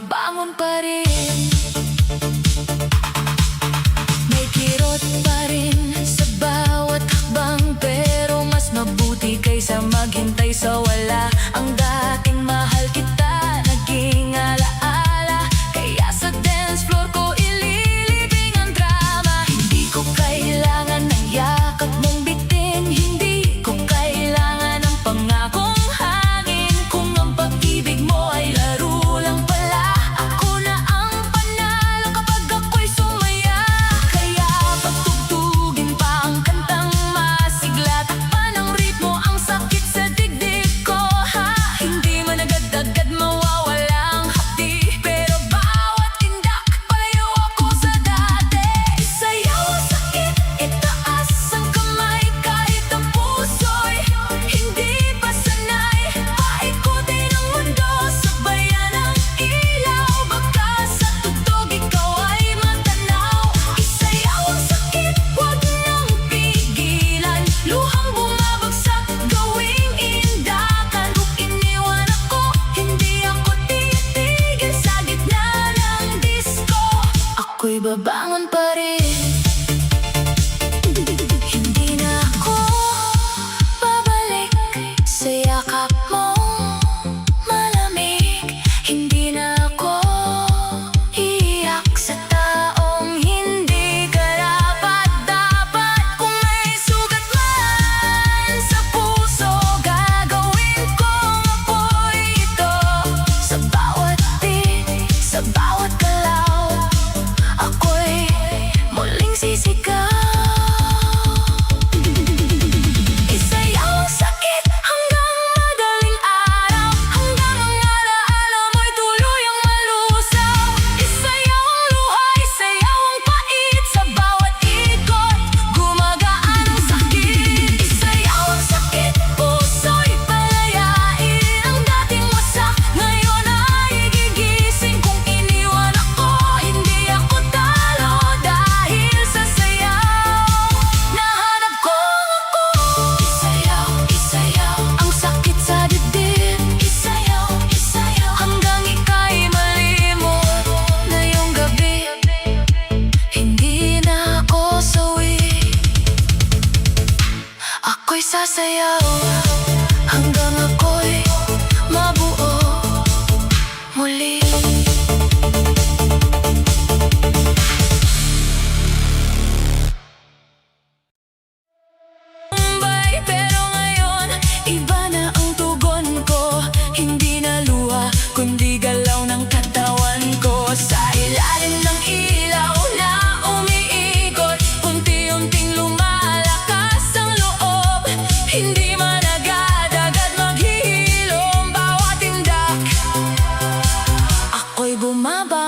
babangon pa rin. May kirot pa rin sa bawat hakbang, pero mas mabuti kaysa maghintay sa wala. Ang dating mahal kita naging alaala, kaya sa dance floor ko ililibing ang drama. Hindi ko kailangan ng yakap mong bitin, hindi ko kailangan ng pangakong hangin. Kung ang pag-ibig mo ay laro lang pala, ako na ang panalo kapag ako'y sumaya. Kaya pagtugtugin pa ang kantang masigla, takpan ang ritmo, ang sakit sa dibdib ko, ha? Hindi man agad-agad mawawala ang hapdi, pero bawat tindak palayo ako sa dati. Isayaw ang sakit, itaas ang kamay, kahit ang puso'y hindi pa sanay. Paikutin ang mundo, sabayan ang ilaw, baka sa tugtog ikaw ay matanaw. Isayaw ang sakit, huwag nang pigilan, luhang bumabagsak, gawing indakan. Kung iniwan ako, hindi ako titigil sa gitna ng disco. Ako'y babangon pa rin. Hindi na ako babalik sa yakap mong malamig. Hindi na ako iiyak sa taong hindi karapat-dapat. Kung may sugat man sa puso, gagawin kong apoy ito. Sa bawat tinig, sa bawat galaw, ako'y muling sisigaw. Isayaw ang sakit hanggang madaling araw, hanggang ang alaala mo'y tuluyang malusaw. Isayaw ang luha, isayaw ang pait, sa bawat ikot gumagaan ang sakit. Isayaw ang sakit, puso'y palayain, ang dating wasak ngayon ay gigising. Kung iniwan ako, hindi ako talo, dahil sa sayaw nahanap ko ako. Isayaw, isayaw ang sakit sa dibdib. Isayaw, isayaw hanggang ika'y malimot. Ngayong gabi, hindi na ako sawi, ako'y sasayaw hanggang ako'y mabuo muli. Pero ngayon, iba na ang tugon ko. Hindi na luha, kundi galaw ng katawan ko. Sa ilalim ng ilaw na umiikot, unti-unting lumalakas ang loob. Hindi man agad-agad maghihilom, bawat tindak ako'y bumaba.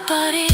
pa rin.